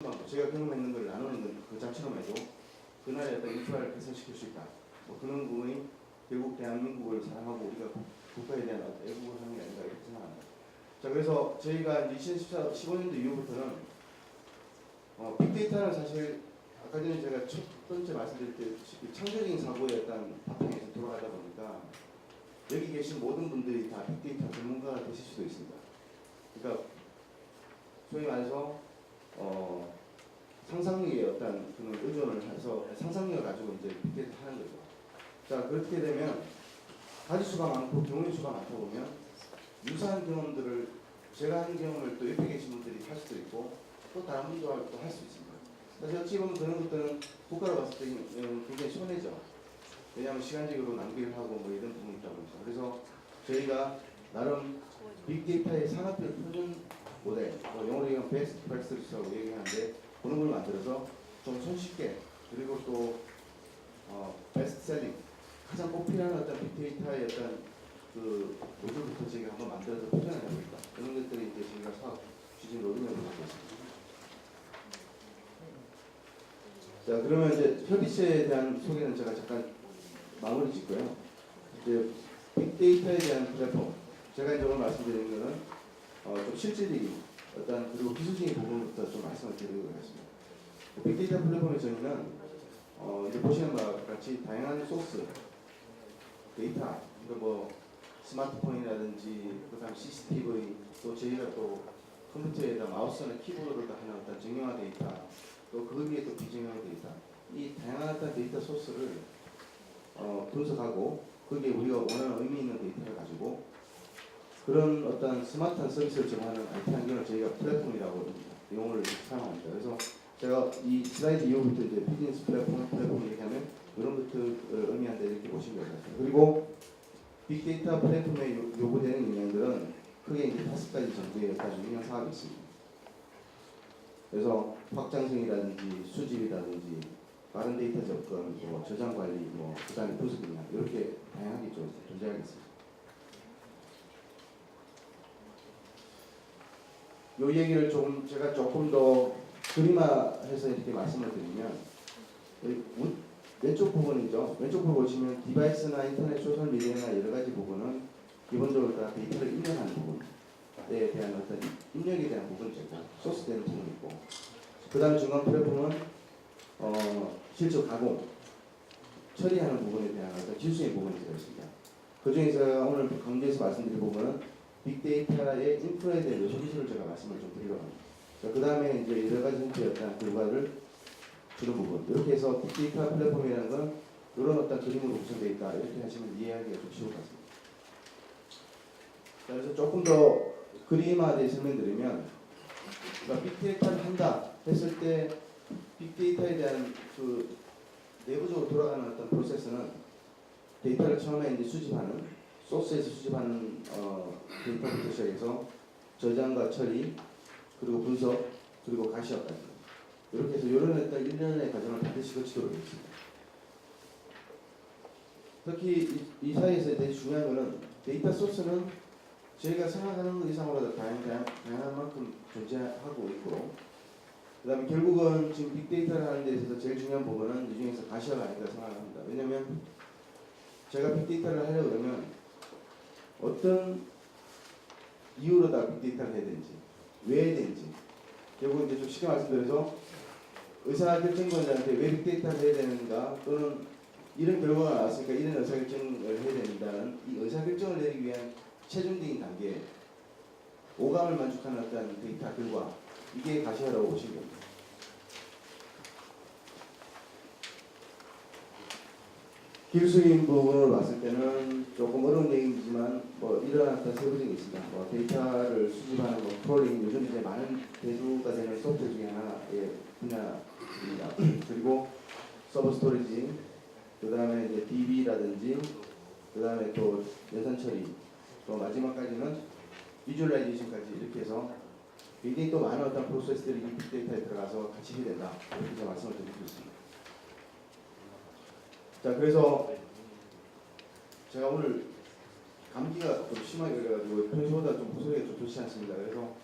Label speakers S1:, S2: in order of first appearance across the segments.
S1: 자체만 제가 경험했는 걸 나누는 건 그 자체로만 해도 그날의 어떤 인프라를 개선시킬 수 있다. 뭐 그런 부분이 결국 대한민국을 사랑하고 우리가 국가에 대한 애국을 하는 게 아닌가 이렇게 생각합니다. 자, 그래서 저희가 2015년도 이후부터는 빅데이터는 사실 아까 전에 제가 첫 번째 말씀드릴 때 창조적인 사고의 어떤 바탕에서 돌아가다 보니까 여기 계신 모든 분들이 다 빅데이터 전문가가 되실 수도 있습니다. 그러니까 소위 말해서 상상력의 어떤 그런 의존을 해서 상상력을 가지고 이제 빅데이터 하는 거죠. 자, 그렇게 되면 가지수가 많고 경우의 수가 많다 보면 유사한 경험들을 제가 한 경험을 또 옆에 계신 분들이 할 수도 있고 또 다른 분도 할 수 있습니다. 그래서 어찌 보면 그런 것들은 국가로 봤을 때 굉장히 손해죠. 왜냐하면 시간적으로 낭비를 하고 뭐 이런 부분이 있다 보니까. 그래서 저희가 나름 빅데이터의 산업별 표준 모델, 영어로 얘기하면 베스트 프랙티스라고 얘기하는데 그런 걸 만들어서 좀 손쉽게 그리고 또 베스트셀링 가장 꼭 필요한 어떤 빅데이터의 어떤 그 모델부터 저희가 한번 만들어서 표현을 해볼까 그런 것들이 이제 저희가 사업 추진 로드맵을 갖고 있습니다. 자, 그러면 이제 협의체에 대한 소개는 제가 잠깐 마무리 짓고요. 이제 빅데이터에 대한 플랫폼 제가 이제 오늘 말씀드리는 거는 좀 실질적인 어떤 그리고 기술적인 부분부터 좀 말씀을 드리도록 하겠습니다. 빅데이터 플랫폼의 정의는 이제 보시는 바와 같이 다양한 소스 데이터, 뭐 스마트폰이라든지 그다음 CCTV 또 저희가 또 컴퓨터에다 마우스나 키보드로도 하는 어떤 정형화 데이터 또 그 위에 또 비정형화 데이터 이 다양한 어떤 데이터 소스를 분석하고 거기에 우리가 원하는 의미 있는 데이터를 가지고 그런 어떤 스마트한 서비스를 제공하는 IT 환경을 저희가 플랫폼이라고 용어를 사용합니다. 그래서 제가 이 슬라이드 이후부터 이제 비즈니스 플랫폼 얘기하면 이런 것들을 의미한다 이렇게 보시면 됩니다. 그리고 빅데이터 플랫폼에 요구되는 영역들은 크게 이제 5가지 정도의 어떤 운영 사업이 있습니다. 그래서 확장성이라든지 수집이라든지 빠른 데이터 접근, 뭐 저장 관리, 뭐 그다음에 분석 분야 이렇게 다양하게 좀 존재하겠습니다. 요 얘기를 제가 조금 더 그림화해서 이렇게 말씀을 드리면 왼쪽 부분이죠. 왼쪽 부분 보시면 디바이스나 인터넷 소셜 미디어나 여러 가지 부분은 기본적으로 다 데이터를 입력하는 부분에 대한 어떤 입력에 대한 부분이죠. 소스되는 부분이 있고 그 다음 중간 플랫폼은 실제 가공, 처리하는 부분에 대한 어떤 기술적인 부분이 들어있습니다. 그 중에서 오늘 강조해서 말씀드릴 부분은 빅데이터의 인프라에 대한 요소 기술을 제가 말씀을 좀 드리려고 합니다. 그 다음에 이제 여러 가지 형태의 어떤 결과를 주는 부분. 이렇게 해서 빅데이터 플랫폼이라는 건 이런 어떤 그림으로 구성되어 있다. 이렇게 하시면 이해하기가 좀 쉬울 것 같습니다. 자, 그래서 조금 더 그림화되어 설명드리면 그러니까 빅데이터를 한다 했을 때 빅데이터에 대한 그 내부적으로 돌아가는 어떤 프로세스는 데이터를 처음에 이제 수집하는 소스에서 수집하는 데이터부터 시작해서 저장과 처리 그리고 분석 그리고 가시화까지 이렇게 해서 이런 어떤 일련의 과정을 반드시 거치도록 했습니다. 특히 이 사이에서 되게 중요한 것은 데이터 소스는 저희가 생각하는 것 이상으로도 다양한 만큼 존재하고 있고 그 다음에 결국은 지금 빅데이터를 하는 데 있어서 제일 중요한 부분은 이 중에서 가시화가 아닐까 생각합니다. 왜냐하면 제가 빅데이터를 하려고 그러면 어떤 이유로 다 빅데이터를 해야 되는지 왜 해야 되는지 결국 이제 좀 쉽게 말씀드려서 의사결정권자한테 왜 빅데이터를 해야 되는가 또는 이런 결과가 나왔으니까 이런 의사결정을 해야 된다는 이 의사결정을 내리기 위한 최종적인 단계 오감을 만족하는 어떤 데이터 결과 이게 가시화라고 보시면 됩니다. 기술적인 부분을 봤을 때는 조금 어려운 얘기지만 뭐 이러한 어떤 세부적인 게 있습니다. 뭐 데이터를 수집하는 뭐 크롤링 요즘 이제 많은 대두가 되는 소프트웨어 중에 하나의 분야입니다. 그리고 서버 스토리지, 그 다음에 이제 DB라든지, 그 다음에 또 연산 처리, 또 마지막까지는 비주얼라이제이션까지 이렇게 해서 굉장히 또 많은 어떤 프로세스들이 이 빅데이터에 들어가서 같이 해야 된다. 이렇게 말씀을 드리고 있습니다. 자, 그래서 제가 오늘 감기가 좀 심하게 그래가지고 평소보다 좀 목소리가 좀 좋지 않습니다. 그래서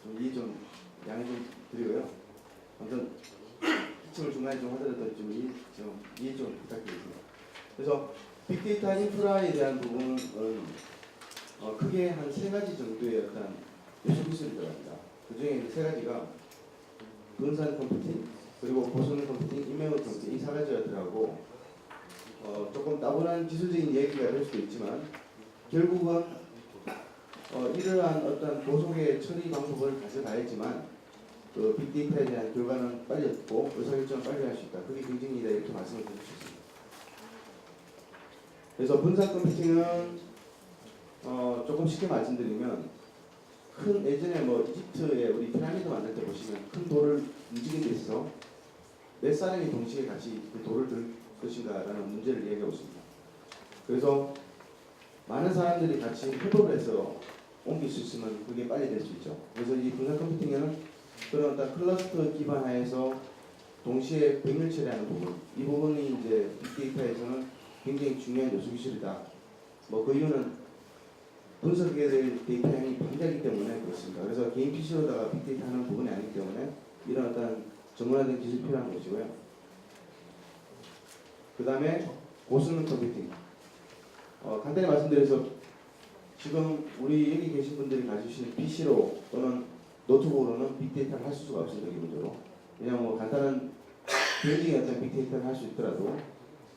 S1: 좀 이해 좀 양해 좀 드리고요. 아무튼 중간에 좀 하더라도 좀 이해 좀 부탁드리겠습니다. 그래서 빅데이터 인프라에 대한 부분은 크게 한 세 가지 정도의 어떤 요소 기술이 들어갑니다. 그 중에 세 가지가 분산 컴퓨팅, 그리고 보선 컴퓨팅, 인메모리 컴퓨팅 이 세 가지가 들어가고 조금 따분한 기술적인 얘기가 될 수도 있지만 결국은 이러한 어떤 고속의 처리 방법을 가져가야지만 그 빅데이터에 대한 결과는 빨리 얻고 의사결정을 빨리 할 수 있다. 그게 경쟁이다 이렇게 말씀을 드릴 수 있습니다. 그래서 분산 컴퓨팅은 조금 쉽게 말씀드리면 예전에 이집트에 우리 피라미드 만들 때 보시면 큰 돌을 움직이는 데 있어서 몇 사람이 동시에 같이 그 돌을 들 것인가라는 문제를 이야기하고 있습니다. 그래서 많은 사람들이 같이 협업을 해서 옮길 수 있으면 그게 빨리 될 수 있죠. 그래서 이 분산 컴퓨팅에는 그런 어떤 클러스터 기반화해서 동시에 병렬 처리하는 부분, 이 부분이 이제 빅데이터에서는 굉장히 중요한 요소 기술이다. 그 이유는 분석해야 될 데이터량이庞다하기 때문에 그렇습니다. 그래서 개인 PC로다가 빅데이터 하는 부분이 아니기 때문에 이런 어떤 전문화된 기술이 필요한 것이고요. 그 다음에 고성능 컴퓨팅. 간단히 말씀드려서 지금 우리 여기 계신 분들이 가지신 PC로 또는 노트북으로는 빅데이터를 할 수가 없습니다. 기본적으로. 그냥 간단한 비용적인 어떤 빅데이터를 할 수 있더라도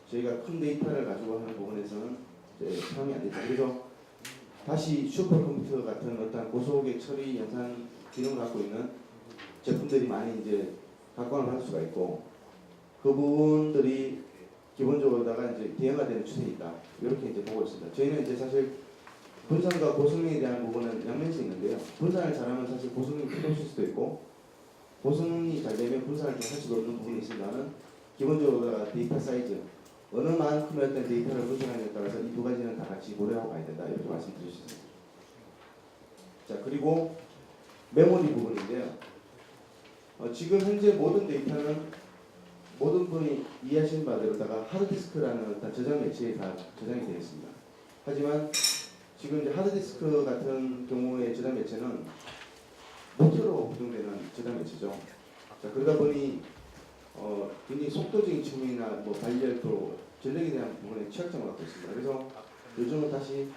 S1: 저희가 큰 데이터를 가지고 하는 부분에서는 사용이 안 되죠. 그래서 다시 슈퍼컴퓨터 같은 어떤 고속의 처리 연산 기능을 갖고 있는 제품들이 많이 이제 각광을 할 수가 있고 그 부분들이 기본적으로다가 이제 대형화되는 추세에 있다. 이렇게 이제 보고 있습니다. 저희는 이제 사실 분산과 고성능에 대한 부분은 양면성이 있는데요. 분산을 잘하면 사실 고성능이 필요 없을 수도 있고 고성능이 잘 되면 분산을 좀 할 수도 없는 부분이 있습니다만 기본적으로다가 데이터 사이즈 어느 만큼의 어떤 데이터를 분석하느냐에 따라서 이 두 가지는 다 같이 고려하고 가야 된다. 이렇게 말씀드릴 수 있습니다. 자, 그리고 메모리 부분인데요. 지금 현재 모든 데이터는 모든 분이 이해하시는 바대로다가 하드디스크라는 어떤 저장 매체에 다 저장이 되어 있습니다. 하지만 지금 이제 하드디스크 같은 경우의 저장 매체는 모터로 구동되는 저장 매체죠. 자, 그러다 보니 굉장히 속도적인 측면이나 발열도 전력에 대한 부분에 취약점을 갖고 있습니다. 그래서 요즘은 다시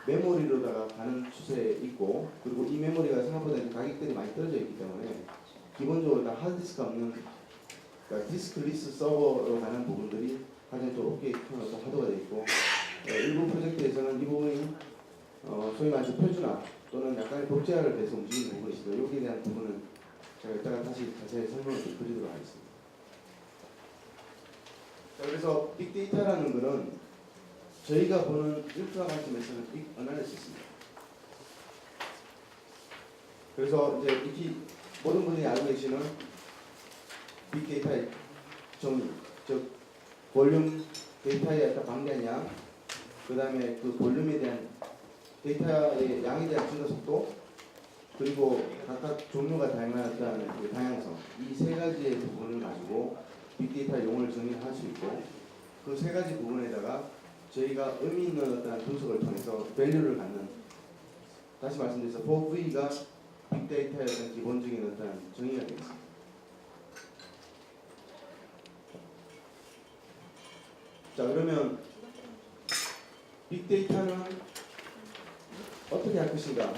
S1: 메모리로다가 가는 추세에 있고 그리고 이 메모리가 생각보다 가격들이 많이 떨어져 있기 때문에 기본적으로 다 하드디스크가 없는 그러니까 디스크리스 서버로 가는 부분들이 가장 또 높게 하드가 되어 있고 일부 프로젝트에서는 이 부분이 소위 말해서 표준화 또는 약간의 복제화를 돼서 움직이는 부분이 있어요. 여기에 대한 부분은 제가 이따가 다시 자세히 설명을 드리도록 하겠습니다. 자, 그래서 빅데이터라는 것은 저희가 보는 인프라 관점에서는 빅 어널리시스입니다. 그래서 이제 익히 모든 분들이 알고 계시는 빅데이터의 정의, 즉 볼륨 데이터의 어떤 방대한 양, 그 다음에 그 볼륨에 대한 데이터의 양에 대한 증가 속도, 그리고 각각 종류가 다양한 어떤 그 다양성, 이 세 가지의 부분을 가지고 빅데이터 용어를 정의할 수 있고 그 세 가지 부분에다가 저희가 의미 있는 어떤 분석을 통해서 밸류를 갖는, 다시 말씀드려서 4V가 빅데이터의 어떤 기본적인 어떤 정의가 되겠습니다. 자, 그러면 빅데이터는 어떻게 할 것인가,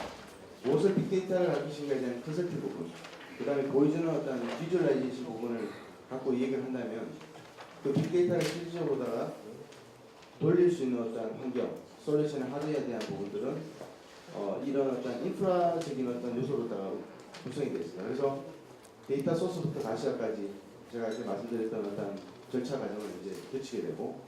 S1: 무엇을 빅데이터를 할 것인가에 대한 컨셉트 부분, 그 다음에 보여주는 어떤 비주얼라이제이션 부분을 갖고 얘기를 한다면 그 빅데이터를 실질적으로다가 돌릴 수 있는 어떤 환경, 솔루션의 하드웨어에 대한 부분들은 이런 어떤 인프라적인 어떤 요소로다가 구성이 되어 있습니다. 그래서 데이터 소스부터 다시아까지 제가 이렇게 말씀드렸던 어떤 절차 과정을 이제 거치게 되고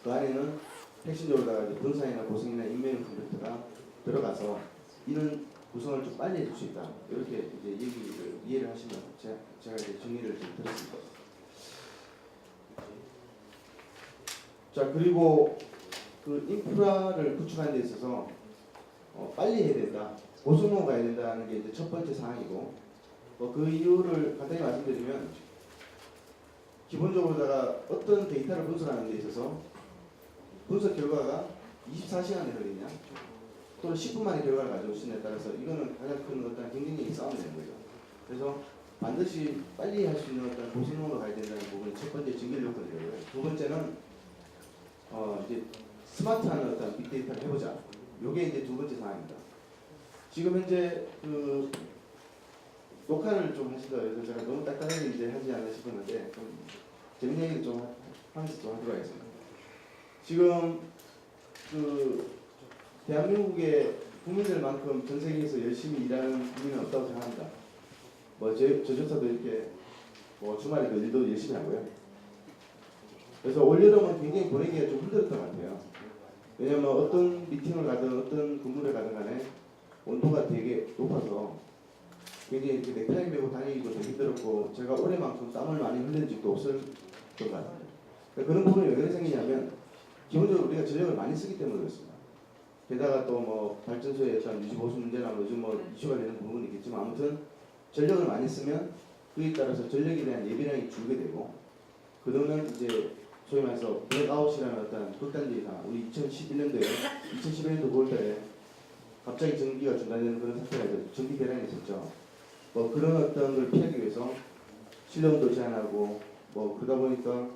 S1: 그 안에는 핵심적으로다가 분산이나 고성이나 인메모리 컴퓨터가 들어가서 이런 구성을 좀 빨리 해줄 수 있다. 이렇게 이제 얘기를 이해를 하시면 제가 이제 정리를 좀 드렸습니다. 자, 그리고 그 인프라를 구축하는 데 있어서 빨리 해야 된다, 고성능으로 가야 된다는 게 이제 첫 번째 사항이고 그 이유를 간단히 말씀드리면 기본적으로다가 어떤 데이터를 분석하는 데 있어서 분석 결과가 24시간에 걸리냐 또는 10분 만에 결과를 가져올 수 있느냐에 따라서 이거는 가장 큰 어떤 경쟁력이 싸움이 되는 거죠. 그래서 반드시 빨리 할 수 있는 어떤 고성능으로 가야 된다는 부분이 첫 번째 증결 요건이고요. 두 번째는 이제 스마트한 어떤 빅데이터를 해보자. 요게 이제 두 번째 사항입니다. 지금 현재 그 녹화를 좀 하시더라도 제가 너무 딱딱하게 이제 하지 않나 싶었는데 좀 재밌는 얘기를 좀 하면서 좀 하도록 하겠습니다. 지금 그 대한민국의 국민들만큼 전 세계에서 열심히 일하는 국민은 없다고 생각합니다. 뭐 저조차도 이렇게 뭐 주말에도 일도 열심히 하고요. 그래서 올여름은 굉장히 보내기가 좀 힘들었던 것 같아요. 왜냐하면 어떤 미팅을 가든 어떤 근무를 가든 간에 온도가 되게 높아서 굉장히 이렇게 넥타이 메고 다니기도 되게 힘들었고 제가 올해만큼 땀을 많이 흘린 적도 없었던 것 같아요. 그러니까 그런 부분이 왜 그렇게 생기냐면 기본적으로 우리가 전력을 많이 쓰기 때문에 그렇습니다. 게다가 또 뭐 발전소에 어떤 유지 보수 문제나 요즘 뭐 이슈가 되는 부분이 있겠지만 아무튼 전력을 많이 쓰면 그에 따라서 전력에 대한 예비량이 줄게 되고 그러면 이제 소위 말해서 블랙아웃이라는 어떤 극단적이나 우리 2011년도에 2011년도 9월달에 갑자기 전기가 중단되는 그런 사태가 있어서 전기 대란이 있었죠. 뭐 그런 어떤 걸 피하기 위해서 실력도 제한하고 뭐 그러다 보니까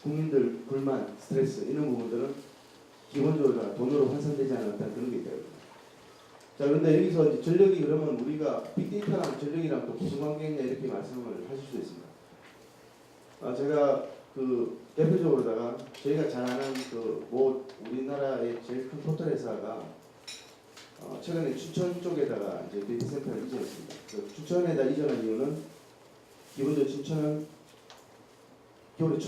S1: 국민들 불만, 스트레스 이런 부분들은 기본적으로 다 돈으로 환산되지 않은 어떤 그런 게 있다고. 자 그런데 여기서 이제 전력이 그러면 우리가 빅데이터랑 전력이랑 또 무슨 관계냐 이렇게 말씀을 하실 수 있습니다. 제가 그 대표적으로다가 저희가 잘 아는 그 뭐 우리나라의 제일 큰 포털 회사가 최근에 춘천 쪽에다가 이제 데이터 센터를 이전했습니다. 그 춘천에다 이전한 이유는 기본적으로 춘천은 겨울에